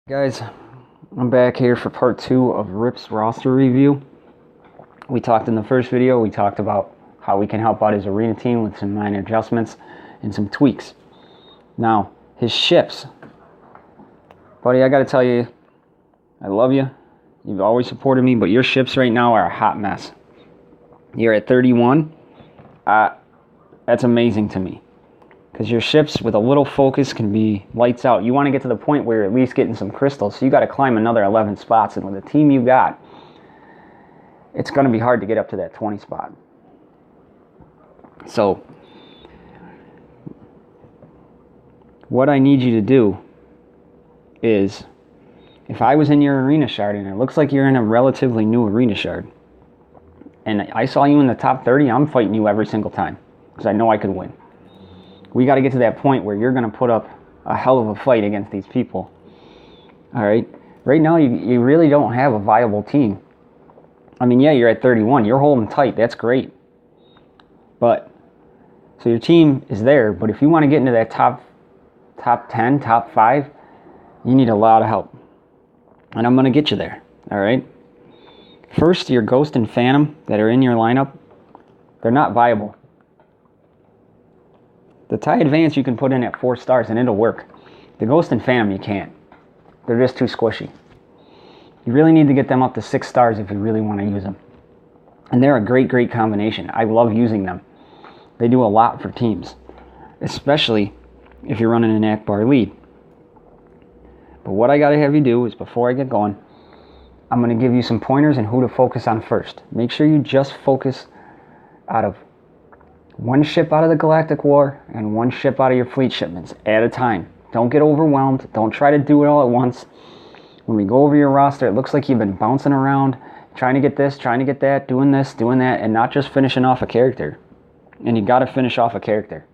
Guys, I'm back here for part 2 of Rip's roster review. We talked in the first video, we talked about how we can help out his arena team with some minor adjustments and some tweaks. Now, his ships. Buddy, I gotta tell you, I love you. You've always supported me, but your ships right now are a hot mess. You're at 31. That's amazing to me. Because your ships with a little focus can be lights out. You want to get to the point where you're at least getting some crystals, so you got to climb another 11 spots. And with the team you got, it's going to be hard to get up to that 20 spot. So, what I need you to do is, if I was in your arena shard, and it looks like you're in a relatively new arena shard, and I saw you in the top 30, I'm fighting you every single time, because I know I could win. We got to get to that point where you're going to put up a hell of a fight against these people. All right? Right now, you really don't have a viable team. I mean, yeah, you're at 31. You're holding tight. That's great. But, so your team is there. But if you want to get into that top 10, top 5, you need a lot of help. And I'm going to get you there. All right? First, your Ghost and Phantom that are in your lineup, they're not viable. The TIE Advance you can put in at 4 stars and it'll work. The Ghost and Phantom you can't. They're just too squishy. You really need to get them up to 6 stars if you really want to use them. And they're a great combination. I love using them. They do a lot for teams. Especially if you're running an Akbar lead. But what I got to have you do is, before I get going, I'm going to give you some pointers on who to focus on first. Make sure you just focus out of one ship out of the Galactic War and one ship out of your fleet shipments at a time. Don't get overwhelmed. Don't try to do it all at once. When we go over your roster, it looks like you've been bouncing around, trying to get this, trying to get that, doing this, doing that, and not just finishing off a character. And you got to finish off a character.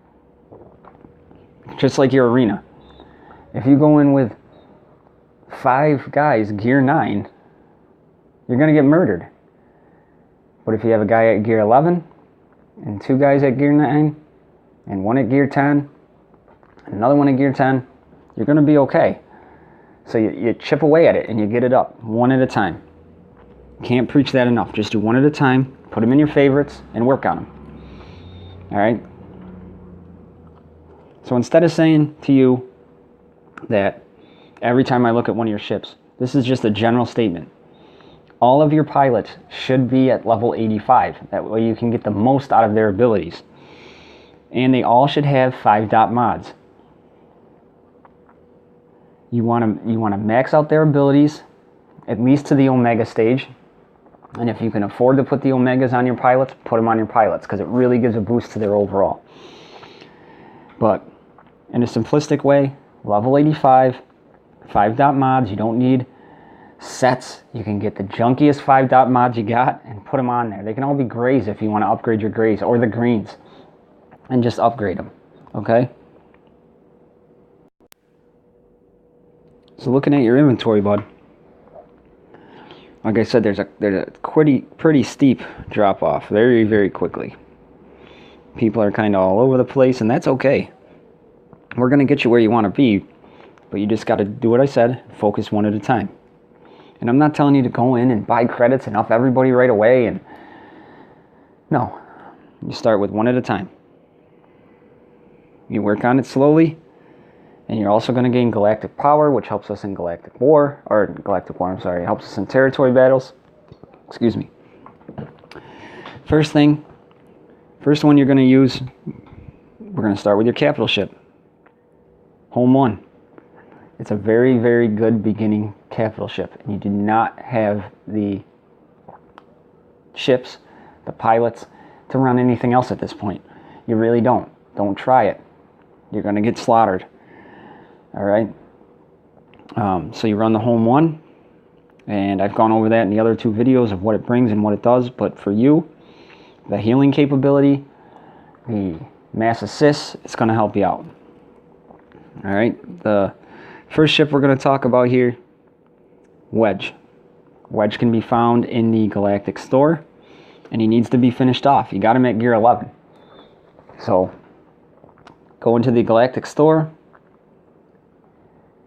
Just like your arena. If you go in with 5 guys, gear 9, you're going to get murdered. But if you have a guy at gear 11, and 2 guys at gear 9, and 1 at gear 10, and another one at gear 10, you're going to be okay. So you chip away at it, and you get it up, one at a time. Can't preach that enough. Just do one at a time, put them in your favorites, and work on them. Alright? So instead of saying to you that every time I look at one of your ships, this is just a general statement. All of your pilots should be at level 85. That way you can get the most out of their abilities. And they all should have 5-dot mods. You want to max out their abilities, at least to the Omega stage. And if you can afford to put the Omegas on your pilots, put them on your pilots, because it really gives a boost to their overall. But in a simplistic way, level 85, 5-dot mods. You don't need sets. You can get the junkiest 5-dot mods you got and put them on there. They can all be grays if you want to upgrade your grays, or the greens, and just upgrade them. Okay? So looking at your inventory, bud, like I said, there's a pretty steep drop off very quickly. People are kind of all over the place, and that's okay. We're going to get you where you want to be, but you just got to do what I said, focus one at a time. And I'm not telling you to go in and buy credits and up everybody right away. And no, you start with one at a time. You work on it slowly, and you're also going to gain galactic power, which helps us in Galactic War, it helps us in territory battles. Excuse me. First one you're going to use, we're going to start with your capital ship. Home 1. It's a very good beginning capital ship. And you do not have the ships, the pilots, to run anything else at this point. You really don't. Don't try it. You're going to get slaughtered. Alright? So you run the Home 1. And I've gone over that in the other 2 videos of what it brings and what it does. But for you, the healing capability, the mass assist, it's going to help you out. Alright? The first ship we're going to talk about here, Wedge. Wedge can be found in the Galactic Store, and he needs to be finished off. You got him at gear 11. So, go into the Galactic Store.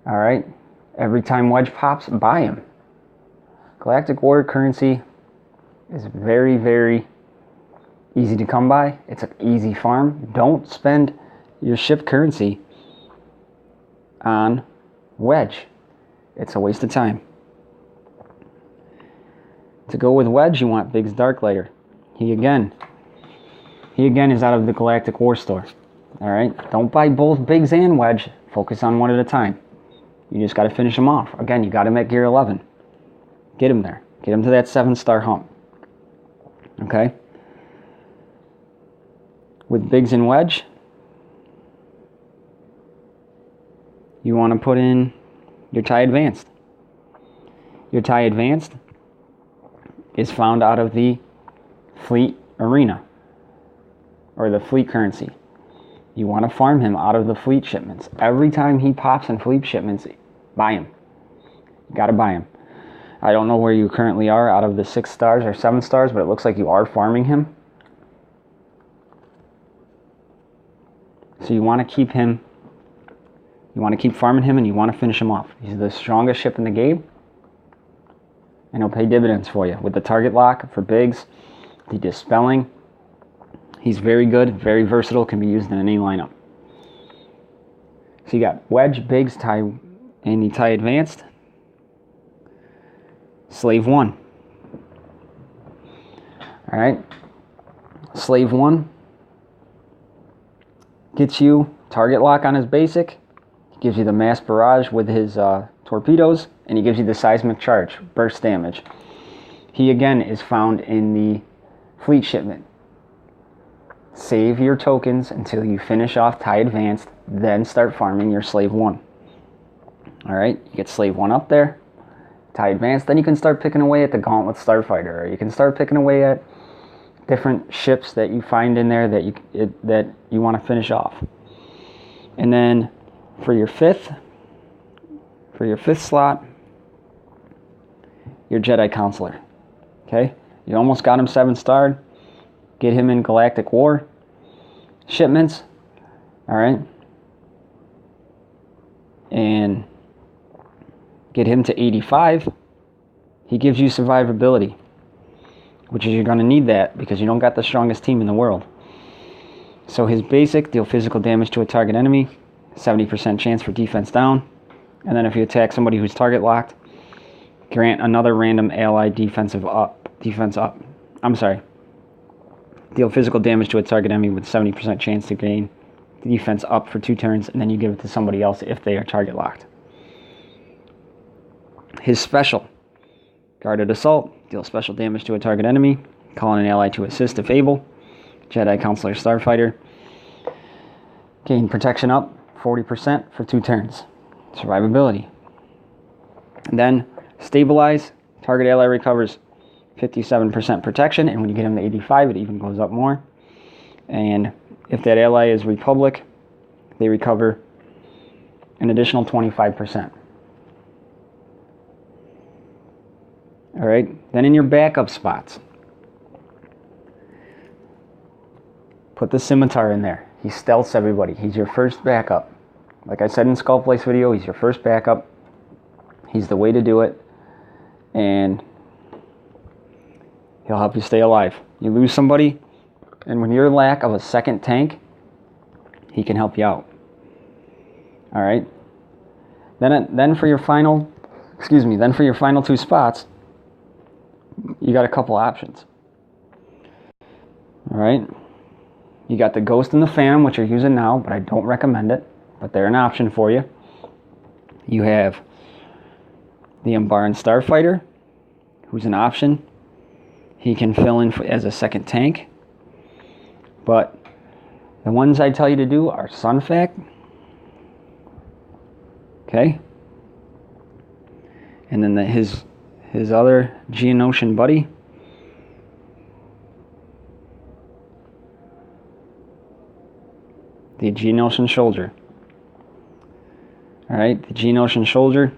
Alright, Every time Wedge pops, buy him. Galactic War currency is very, very easy to come by. It's an easy farm. Don't spend your ship currency on Wedge. It's a waste of time. To go with Wedge, you want Biggs Darklighter. He again is out of the Galactic War store. Alright? Don't buy both Biggs and Wedge. Focus on one at a time. You just got to finish them off. Again, you got him at gear 11. Get him there. Get him to that 7-star hump. Okay? With Biggs and Wedge, you want to put in your TIE Advanced. Your TIE Advanced is found out of the Fleet Arena, or the Fleet currency. You want to farm him out of the Fleet shipments. Every time he pops in Fleet shipments, buy him. You got to buy him. I don't know where you currently are out of the 6 stars or 7 stars, but it looks like you are farming him. So you want to keep him. You want to keep farming him, and you want to finish him off. He's the strongest ship in the game, and he'll pay dividends for you. With the target lock for Biggs, the dispelling, he's very good, very versatile, can be used in any lineup. So you got Wedge, Biggs, TIE, and the TIE Advanced. Slave 1. Alright. Slave 1 gets you target lock on his basic. He gives you the mass barrage with his torpedoes, and he gives you the seismic charge, burst damage. He again is found in the Fleet shipment. Save your tokens until you finish off TIE Advanced, then start farming your Slave 1. Alright, you get Slave 1 up there, TIE Advanced, then you can start picking away at the Gauntlet Starfighter, or you can start picking away at different ships that you find in there that you want to finish off. And then for your fifth slot, your Jedi Counselor. Okay? You almost got him 7-starred. Get him in Galactic War shipments. Alright? And get him to 85. He gives you survivability, which is you're going to need that because you don't got the strongest team in the world. So his basic, deal physical damage to a target enemy, 70% chance for defense down. And then if you attack somebody who's target locked, grant another random ally defense up. Deal physical damage to a target enemy with 70% chance to gain defense up for 2 turns, and then you give it to somebody else if they are target locked. His special, Guarded Assault, deal special damage to a target enemy, call on an ally to assist if able. Jedi Counselor Starfighter, gain protection up 40% for 2 turns. Survivability. And then stabilize, target ally recovers 57% protection, and when you get him to 85, it even goes up more. And if that ally is Republic, they recover an additional 25%. Alright, then in your backup spots, put the Scimitar in there. He stealths everybody. He's your first backup. Like I said in Skull Place video, he's your first backup. He's the way to do it. And he'll help you stay alive. You lose somebody, and when you're in lack of a second tank, he can help you out. Alright? Then for your final 2 spots, you got a couple options. Alright? You got the Ghost and the Phantom, which you're using now, but I don't recommend it. But they're an option for you. You have the Umbaran Starfighter, who's an option. He can fill in as a second tank. But the ones I tell you to do are Sunfac. Okay? And then his other Geonosian buddy. The Geonosian Soldier. Alright, the Geonosian Soldier,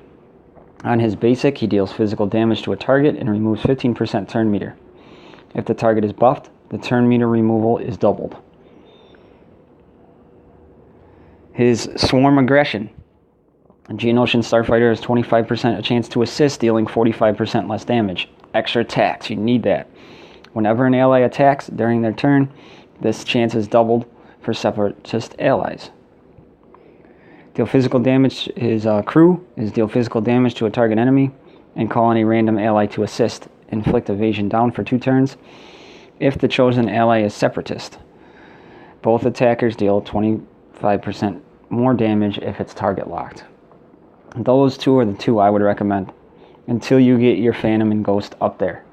on his basic, he deals physical damage to a target and removes 15% turn meter. If the target is buffed, the turn meter removal is doubled. His Swarm Aggression. Geonosian Starfighter has 25% a chance to assist, dealing 45% less damage. Extra attacks, you need that. Whenever an ally attacks during their turn, this chance is doubled for Separatist allies. Deal physical damage. His crew is deal physical damage to a target enemy and call any random ally to assist. Inflict evasion down for 2 turns if the chosen ally is Separatist. Both attackers deal 25% more damage if it's target locked. Those 2 are the 2 I would recommend until you get your Phantom and Ghost up there.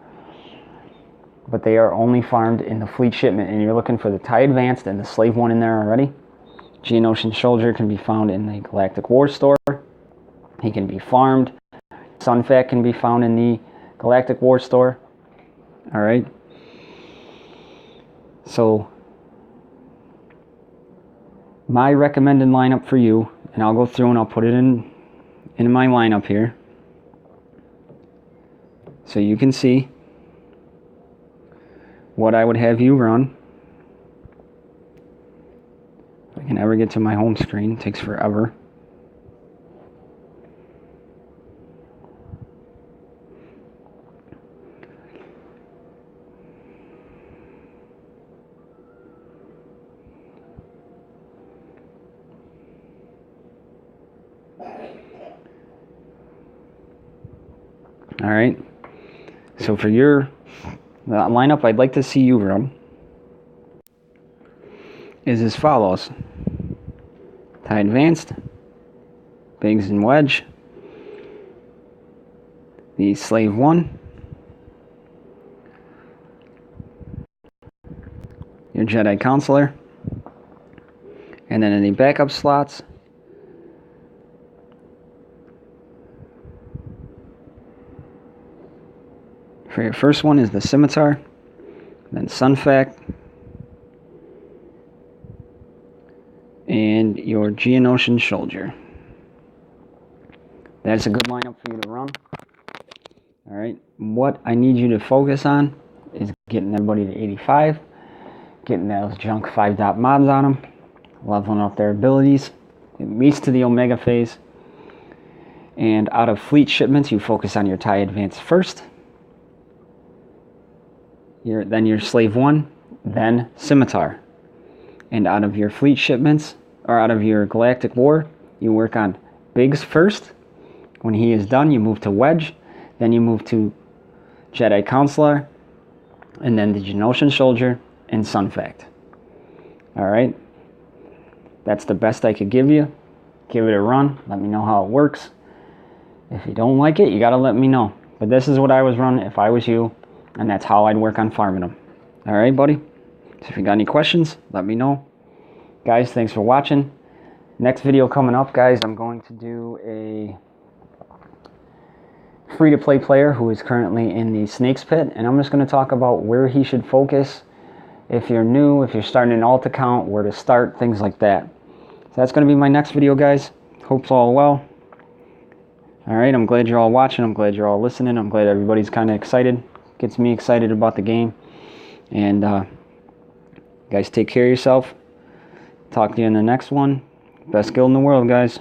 But they are only farmed in the fleet shipment, and you're looking for the TIE Advanced and the Slave 1 in there already. Geonosian Soldier can be found in the Galactic War Store. He can be farmed. Sunfac can be found in the Galactic War Store. Alright. So, my recommended lineup for you, and I'll go through and I'll put it in my lineup here, so you can see what I would have you run. If I can ever get to my home screen, it takes forever. Alright, so for the lineup I'd like to see you run is as follows. TIE Advanced, Biggs and Wedge, the Slave 1, your Jedi Counselor, and then in the backup slots, for your first one is the Scimitar, then Sunfac, and your Geonosian Soldier. That's a good lineup for you to run. Alright, what I need you to focus on is getting everybody to 85, getting those junk 5-dot mods on them, leveling up their abilities, getting meets to the Omega phase, and out of fleet shipments you focus on your TIE Advanced first, then your Slave 1, then Scimitar. And out of your fleet shipments, or out of your Galactic War, you work on Biggs first. When he is done, you move to Wedge, then you move to Jedi Counselor, and then the Geonosian Soldier and Sunfac. Alright? That's the best I could give you. Give it a run. Let me know how it works. If you don't like it, you gotta let me know. But this is what I was running if I was you. And that's how I'd work on farming them. Alright, buddy? So if you got any questions, let me know. Guys, thanks for watching. Next video coming up, guys, I'm going to do a free-to-play player who is currently in the Snakes Pit. And I'm just going to talk about where he should focus. If you're new, if you're starting an alt account, where to start, things like that. So that's going to be my next video, guys. Hope's all well. Alright, I'm glad you're all watching. I'm glad you're all listening. I'm glad everybody's kind of excited. Gets me excited about the game. And guys, take care of yourself. Talk to you in the next one. Best guild in the world, guys.